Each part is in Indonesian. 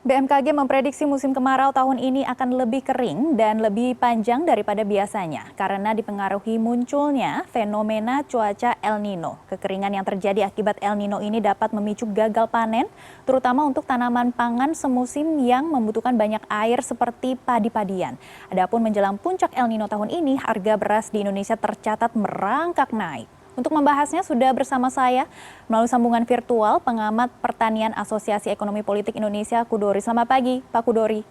BMKG memprediksi musim kemarau tahun ini akan lebih kering dan lebih panjang daripada biasanya karena dipengaruhi munculnya fenomena cuaca El Nino. Kekeringan yang terjadi akibat El Nino ini dapat memicu gagal panen, terutama untuk tanaman pangan semusim yang membutuhkan banyak air seperti padi-padian. Adapun menjelang puncak El Nino tahun ini, harga beras di Indonesia tercatat merangkak naik. Untuk membahasnya sudah bersama saya melalui sambungan virtual pengamat pertanian Asosiasi Ekonomi Politik Indonesia, Kudori. Selamat pagi, Pak Kudori.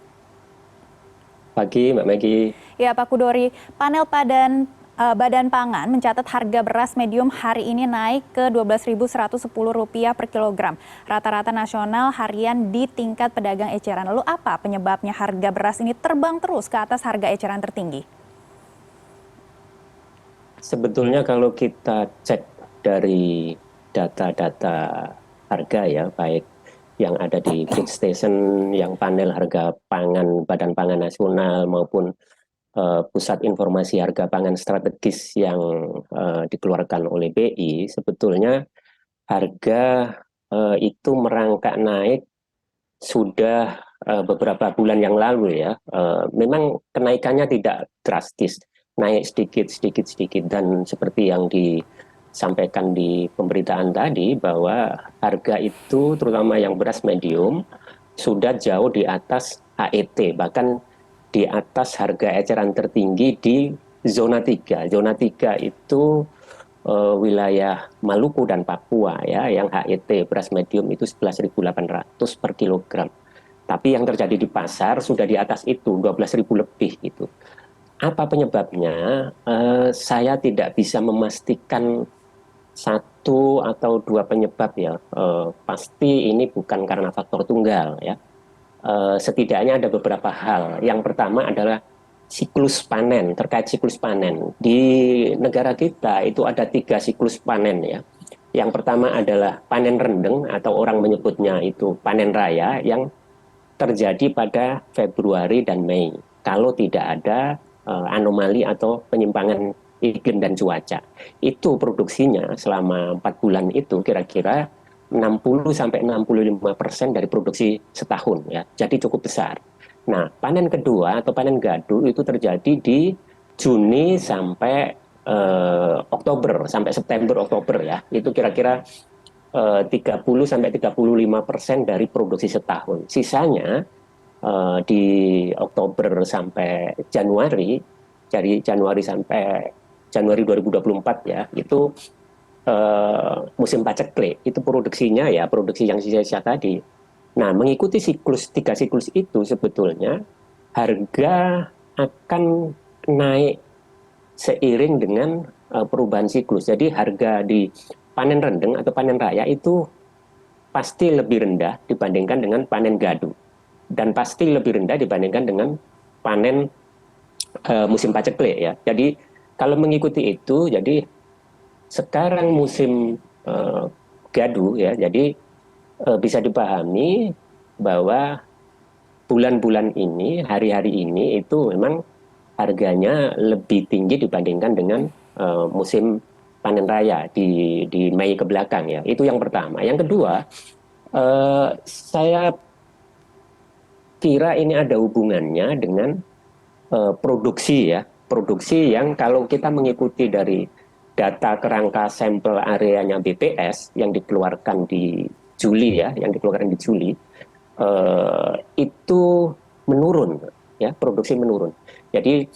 Pagi, Mbak Maggie. Ya, Pak Kudori, panel Badan Pangan mencatat harga beras medium hari ini naik ke Rp12.110 per kilogram. Rata-rata nasional harian di tingkat pedagang eceran. Lalu apa penyebabnya harga beras ini terbang terus ke atas harga eceran tertinggi? Sebetulnya kalau kita cek dari data-data harga ya, baik yang ada di Feed Station, yang panel harga pangan Badan Pangan Nasional maupun Pusat Informasi Harga Pangan Strategis yang dikeluarkan oleh BI, sebetulnya harga itu merangkak naik sudah beberapa bulan yang lalu ya. Memang kenaikannya tidak drastis, naik sedikit sedikit sedikit, dan seperti yang disampaikan di pemberitaan tadi bahwa harga itu terutama yang beras medium sudah jauh di atas HET, bahkan di atas harga eceran tertinggi di zona 3. Zona 3 itu wilayah Maluku dan Papua ya, yang HET beras medium itu 11.800 per kilogram. Tapi yang terjadi di pasar sudah di atas itu, 12.000 lebih gitu. Apa penyebabnya? Saya tidak bisa memastikan satu atau dua penyebab ya. Pasti ini bukan karena faktor tunggal ya. Setidaknya ada beberapa hal. Yang pertama adalah siklus panen. Terkait siklus panen di negara kita itu ada 3 siklus panen ya. Yang pertama adalah panen rendeng atau orang menyebutnya itu panen raya yang terjadi pada Februari dan Mei kalau tidak ada anomali atau penyimpangan iklim dan cuaca. Itu produksinya selama 4 bulan itu kira-kira 60-65% dari produksi setahun ya. Jadi cukup besar. Nah, panen kedua atau panen gadu itu terjadi di Juni sampai Oktober, sampai September Oktober ya. Itu kira-kira 30-35% dari produksi setahun. Sisanya di Oktober sampai Januari, dari Januari sampai Januari 2024 ya, itu musim paceklik. Itu produksinya ya produksi yang sisa-sisa tadi. Nah, mengikuti siklus 3 siklus itu sebetulnya harga akan naik seiring dengan perubahan siklus. Jadi harga di panen rendeng atau panen raya itu pasti lebih rendah dibandingkan dengan panen gadu, dan pasti lebih rendah dibandingkan dengan panen musim paceklik ya. Jadi kalau mengikuti itu, jadi sekarang musim gadu ya, jadi bisa dipahami bahwa bulan-bulan ini, hari-hari ini itu memang harganya lebih tinggi dibandingkan dengan musim panen raya di Mei ke belakang ya. Itu yang pertama. Yang kedua, saya kira ini ada hubungannya dengan produksi ya. Produksi yang kalau kita mengikuti dari data kerangka sampel areanya BPS yang dikeluarkan di Juli ya, yang dikeluarkan di Juli, itu menurun ya, produksi menurun. Jadi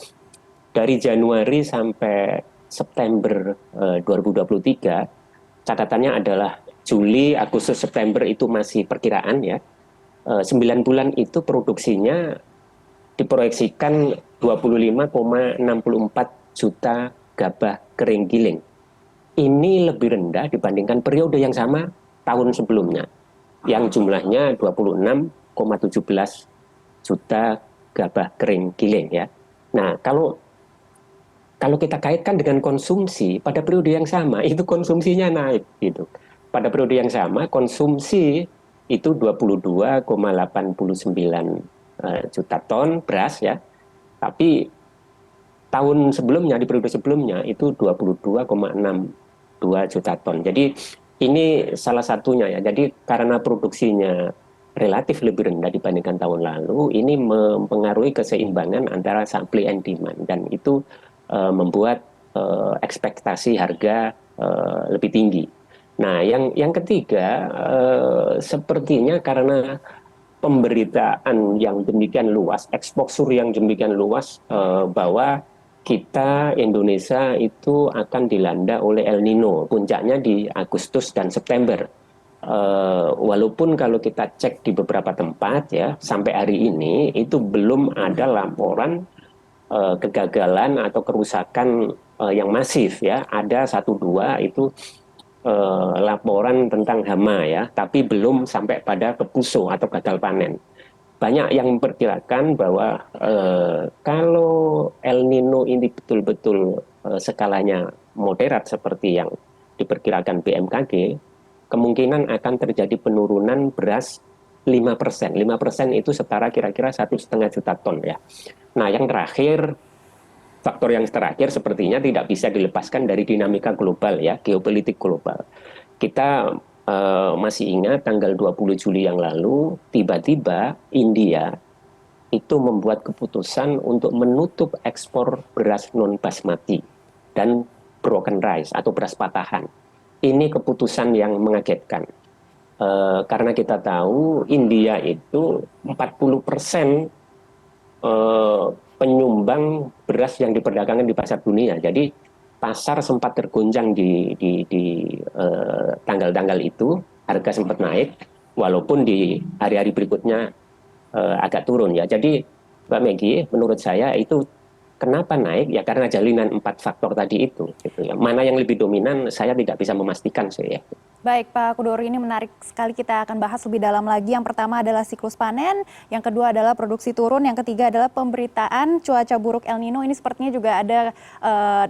dari Januari sampai September 2023, catatannya adalah Juli, Agustus, September itu masih perkiraan ya. 9 bulan itu produksinya diproyeksikan 25,64 juta gabah kering giling. Ini lebih rendah dibandingkan periode yang sama tahun sebelumnya, yang jumlahnya 26,17 juta gabah kering giling ya. Nah, kalau kita kaitkan dengan konsumsi pada periode yang sama, itu konsumsinya naik gitu. Pada periode yang sama konsumsi itu 22,89 juta ton beras ya. Tapi tahun sebelumnya, di periode sebelumnya itu 22,62 juta ton. Jadi ini salah satunya ya. Jadi karena produksinya relatif lebih rendah dibandingkan tahun lalu, ini mempengaruhi keseimbangan antara supply and demand, dan itu membuat ekspektasi harga lebih tinggi. Nah, yang ketiga, sepertinya karena pemberitaan yang demikian luas, exposure yang demikian luas, bahwa kita Indonesia itu akan dilanda oleh El Nino, puncaknya di Agustus dan September. Walaupun kalau kita cek di beberapa tempat ya, sampai hari ini itu belum ada laporan kegagalan atau kerusakan yang masif ya. Ada satu dua itu laporan tentang hama ya, tapi belum sampai pada kepuso atau gagal panen. Banyak yang memperkirakan bahwa kalau El Nino ini betul-betul skalanya moderat seperti yang diperkirakan BMKG, kemungkinan akan terjadi penurunan beras 5%. 5% itu setara kira-kira 1,5 juta ton ya. Nah, yang terakhir, faktor yang terakhir sepertinya tidak bisa dilepaskan dari dinamika global ya, geopolitik global. Kita masih ingat tanggal 20 Juli yang lalu, tiba-tiba India itu membuat keputusan untuk menutup ekspor beras non-basmati dan broken rice atau beras patahan. Ini keputusan yang mengagetkan. Karena kita tahu India itu 40% penyumbang beras yang diperdagangkan di pasar dunia. Jadi pasar sempat tergoncang di tanggal-tanggal itu, harga sempat naik, walaupun di hari-hari berikutnya agak turun ya. Jadi Mbak Meggy, menurut saya itu kenapa naik ya karena jalinan 4 faktor tadi itu. Gitu ya. Mana yang lebih dominan saya tidak bisa memastikan sih ya. Baik Pak Kudori, ini menarik sekali, kita akan bahas lebih dalam lagi. Yang pertama adalah siklus panen, yang kedua adalah produksi turun, yang ketiga adalah pemberitaan cuaca buruk El Nino. Ini sepertinya juga ada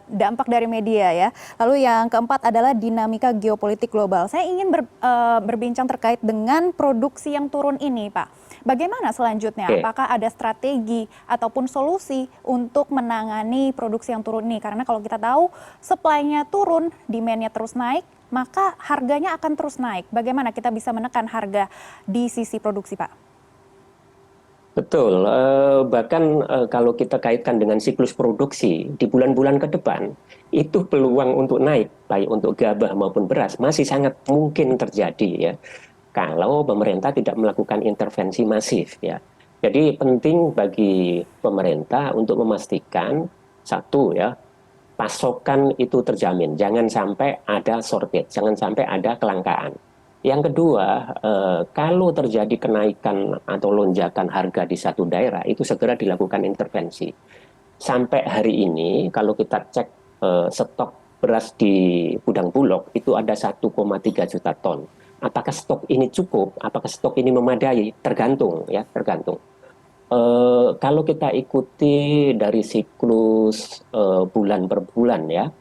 dampak dari media ya. Lalu yang keempat adalah dinamika geopolitik global. Saya ingin berbincang terkait dengan produksi yang turun ini Pak. Bagaimana selanjutnya? Apakah ada strategi ataupun solusi untuk menangani produksi yang turun ini? Karena kalau kita tahu supply-nya turun, demand-nya terus naik, maka harganya akan terus naik. Bagaimana kita bisa menekan harga di sisi produksi, Pak? Betul, bahkan kalau kita kaitkan dengan siklus produksi di bulan-bulan ke depan, itu peluang untuk naik, baik untuk gabah maupun beras, masih sangat mungkin terjadi ya, kalau pemerintah tidak melakukan intervensi masif ya. Jadi penting bagi pemerintah untuk memastikan, satu ya, pasokan itu terjamin, jangan sampai ada shortage, jangan sampai ada kelangkaan. Yang kedua, kalau terjadi kenaikan atau lonjakan harga di satu daerah, itu segera dilakukan intervensi. Sampai hari ini, kalau kita cek stok beras di gudang Bulog, itu ada 1,3 juta ton. Apakah stok ini cukup? Apakah stok ini memadai? Tergantung, ya, tergantung. Kalau kita ikuti dari siklus bulan per bulan ya,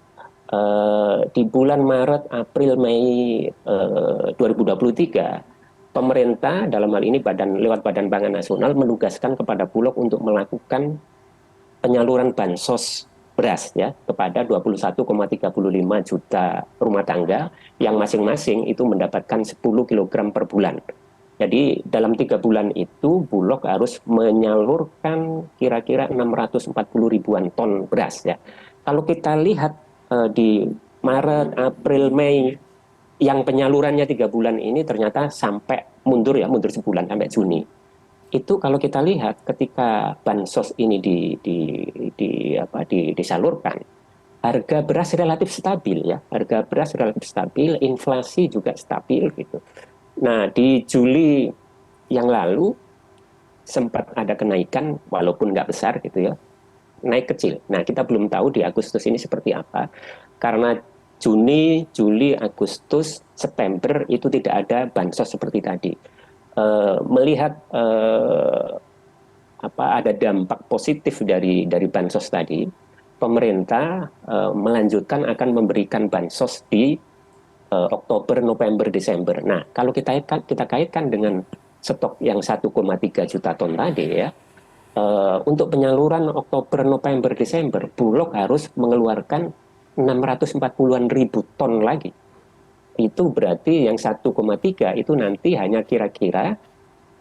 di bulan Maret, April, Mei 2023, pemerintah dalam hal ini lewat Badan Pangan Nasional menugaskan kepada Bulog untuk melakukan penyaluran bansos beras ya kepada 21,35 juta rumah tangga yang masing-masing itu mendapatkan 10 kg per bulan. Jadi dalam 3 bulan itu Bulog harus menyalurkan kira-kira 640 ribuan ton beras ya. Kalau kita lihat di Maret, April, Mei yang penyalurannya 3 bulan ini ternyata sampai mundur sebulan sampai Juni. Itu kalau kita lihat ketika bansos ini disalurkan, harga beras relatif stabil ya, harga beras relatif stabil, inflasi juga stabil gitu. Nah, di Juli yang lalu sempat ada kenaikan walaupun nggak besar gitu ya, naik kecil. Nah, kita belum tahu di Agustus ini seperti apa, karena Juni, Juli, Agustus, September itu tidak ada bansos seperti tadi. Melihat ada dampak positif dari bansos tadi, pemerintah melanjutkan akan memberikan bansos di Oktober, November, Desember. Nah, kalau kita kaitkan dengan stok yang 1,3 juta ton tadi ya, untuk penyaluran Oktober, November, Desember, Bulog harus mengeluarkan 640-an ribu ton lagi. Itu berarti yang 1,3 itu nanti hanya kira-kira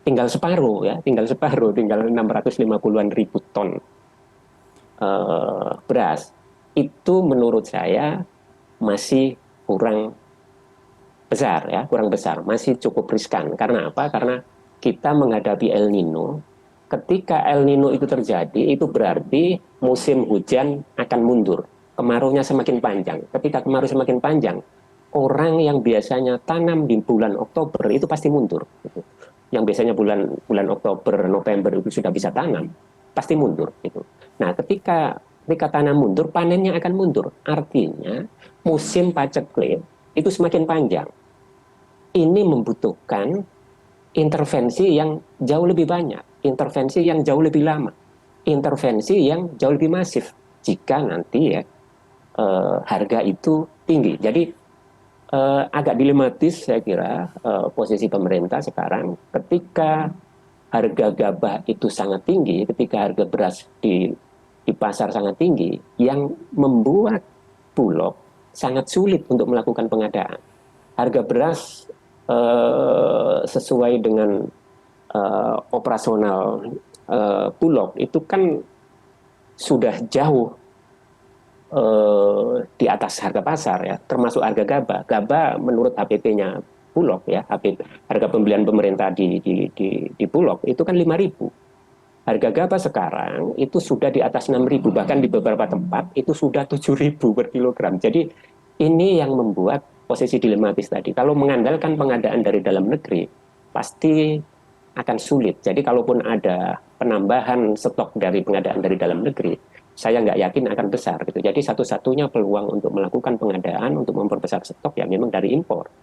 tinggal separuh ya, tinggal 650-an ribu ton beras. Itu menurut saya masih kurang besar ya, kurang besar, masih cukup riskan. Karena apa? Karena kita menghadapi El Nino. Ketika El Nino itu terjadi, itu berarti musim hujan akan mundur, kemaraunya semakin panjang. Ketika kemarau semakin panjang, orang yang biasanya tanam di bulan Oktober itu pasti mundur. Gitu. Yang biasanya bulan bulan Oktober, November itu sudah bisa tanam, pasti mundur. Gitu. Nah, ketika tanam mundur, panennya akan mundur. Artinya musim paceklik itu semakin panjang. Ini membutuhkan intervensi yang jauh lebih banyak, intervensi yang jauh lebih lama, intervensi yang jauh lebih masif jika nanti ya harga itu tinggi. Jadi agak dilematis saya kira posisi pemerintah sekarang ketika harga gabah itu sangat tinggi, ketika harga beras di pasar sangat tinggi, yang membuat Bulog sangat sulit untuk melakukan pengadaan. Harga beras sesuai dengan operasional Bulog itu kan sudah jauh di atas harga pasar ya, termasuk harga gabah. Gabah menurut HPP-nya Bulog ya, harga pembelian pemerintah di Bulog itu kan 5.000. Harga gabah sekarang itu sudah di atas 6.000, bahkan di beberapa tempat itu sudah 7.000 per kilogram. Jadi ini yang membuat posisi dilematis tadi. Kalau mengandalkan pengadaan dari dalam negeri, pasti akan sulit. Jadi kalaupun ada penambahan stok dari pengadaan dari dalam negeri, saya nggak yakin akan besar gitu. Jadi satu-satunya peluang untuk melakukan pengadaan untuk memperbesar stok ya memang dari impor.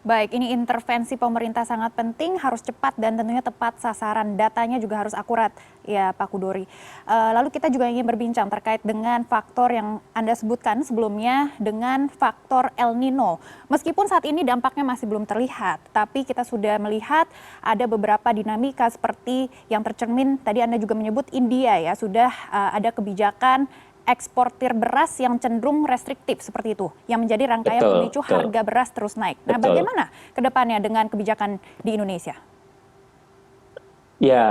Baik, ini intervensi pemerintah sangat penting, harus cepat dan tentunya tepat sasaran. Datanya juga harus akurat, ya Pak Kudori. Lalu kita juga ingin berbincang terkait dengan faktor yang Anda sebutkan sebelumnya dengan faktor El Nino. Meskipun saat ini dampaknya masih belum terlihat, tapi kita sudah melihat ada beberapa dinamika seperti yang tercermin, tadi Anda juga menyebut India ya, sudah ada kebijakan eksportir beras yang cenderung restriktif seperti itu, yang menjadi rangkaian pemicu harga beras terus naik. Nah, bagaimana ke depannya dengan kebijakan di Indonesia? Ya,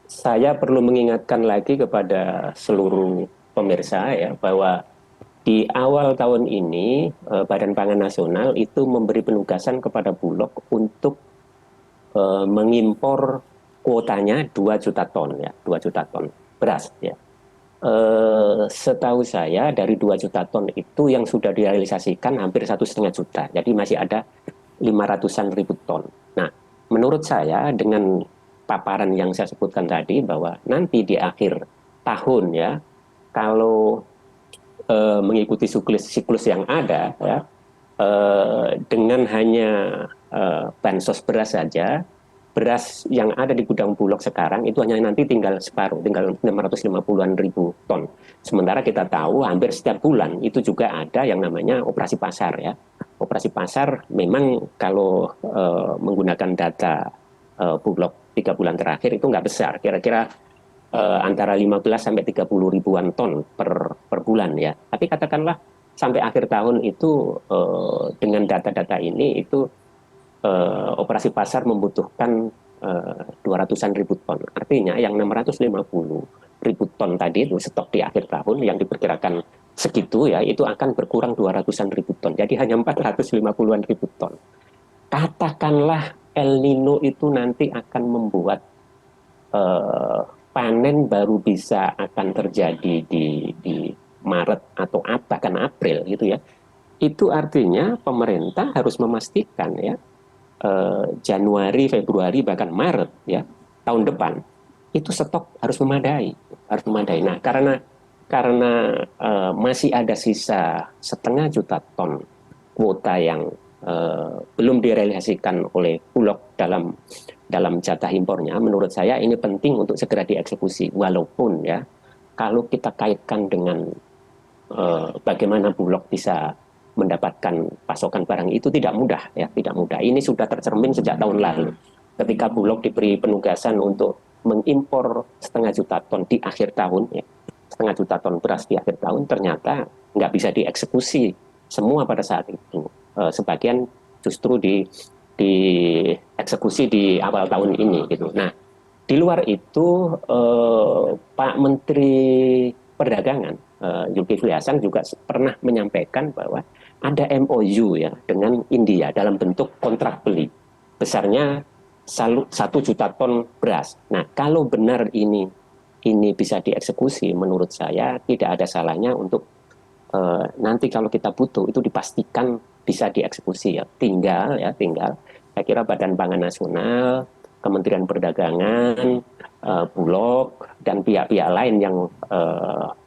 saya perlu mengingatkan lagi kepada seluruh pemirsa ya bahwa di awal tahun ini Badan Pangan Nasional itu memberi penugasan kepada Bulog untuk mengimpor kuotanya 2 juta ton ya, 2 juta ton beras ya. Setahu saya dari 2 juta ton itu yang sudah direalisasikan hampir 1,5 juta. Jadi masih ada 500-an ribu ton. Nah, menurut saya dengan paparan yang saya sebutkan tadi bahwa nanti di akhir tahun ya, kalau mengikuti siklus yang ada ya, dengan hanya bansos beras saja, beras yang ada di gudang Bulog sekarang itu hanya nanti tinggal separuh, tinggal 650-an ribu ton. Sementara kita tahu hampir setiap bulan itu juga ada yang namanya operasi pasar ya. Operasi pasar memang kalau menggunakan data Bulog 3 bulan terakhir itu nggak besar, kira-kira antara 15 sampai 30 ribuan ton per bulan ya. Tapi katakanlah sampai akhir tahun itu dengan data-data ini itu operasi pasar membutuhkan 200-an ribu ton. Artinya yang 650 ribu ton tadi itu stok di akhir tahun yang diperkirakan segitu ya, itu akan berkurang 200-an ribu ton. Jadi hanya 450-an ribu ton. Katakanlah El Nino itu nanti akan membuat panen baru bisa akan terjadi di Maret atau bahkan April gitu ya. Itu artinya pemerintah harus memastikan ya Januari, Februari, bahkan Maret ya tahun depan itu stok harus memadai, Nah, karena masih ada sisa 0,5 juta ton kuota yang belum direalisasikan oleh Bulog dalam jatah impornya, menurut saya ini penting untuk segera dieksekusi. Walaupun ya kalau kita kaitkan dengan bagaimana Bulog bisa mendapatkan pasokan barang itu tidak mudah ya, tidak mudah. Ini sudah tercermin sejak tahun lalu. Ketika Bulog diberi penugasan untuk mengimpor 0,5 juta ton di akhir tahun ya, 0,5 juta ton beras di akhir tahun, ternyata nggak bisa dieksekusi semua pada saat itu. Sebagian justru dieksekusi dieksekusi di awal tahun ini gitu. Nah, di luar itu Pak Menteri Perdagangan Zulkifli Hasan juga pernah menyampaikan bahwa ada MOU ya dengan India dalam bentuk kontrak beli besarnya 1 juta ton beras. Nah, kalau benar ini bisa dieksekusi, menurut saya tidak ada salahnya untuk nanti kalau kita butuh itu dipastikan bisa dieksekusi ya. Tinggal saya kira Badan Pangan Nasional, Kementerian Perdagangan, Bulog dan pihak-pihak lain yang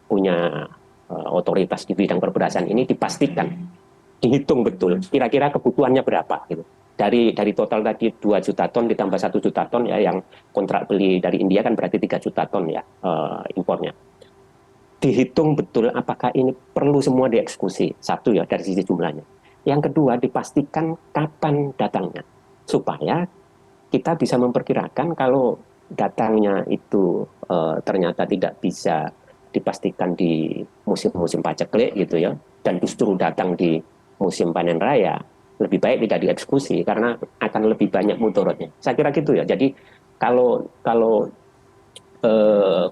punya otoritas di bidang perberasan ini dipastikan, dihitung betul kira-kira kebutuhannya berapa gitu. Dari total tadi 2 juta ton ditambah 1 juta ton ya, yang kontrak beli dari India kan berarti 3 juta ton ya impornya. Dihitung betul apakah ini perlu semua dieksekusi. Satu ya dari sisi jumlahnya. Yang kedua dipastikan kapan datangnya. Supaya kita bisa memperkirakan kalau datangnya itu ternyata tidak bisa dipastikan di musim-musim paceklik gitu ya, dan justru datang di musim panen raya, lebih baik tidak dieksekusi karena akan lebih banyak mudaratnya. Saya kira gitu ya. Jadi kalau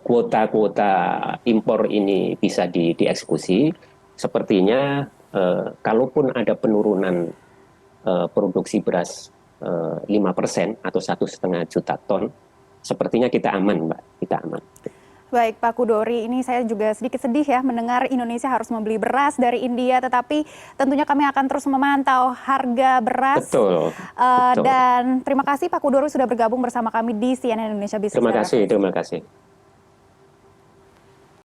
kuota-kuota impor ini bisa dieksekusi, sepertinya kalaupun ada penurunan produksi beras 5% atau 1,5 juta ton, sepertinya kita aman, Mbak. Kita aman. Baik, Pak Kudori, ini saya juga sedikit sedih ya mendengar Indonesia harus membeli beras dari India, tetapi tentunya kami akan terus memantau harga beras. Betul. Dan terima kasih Pak Kudori sudah bergabung bersama kami di CNN Indonesia Business. Terima kasih.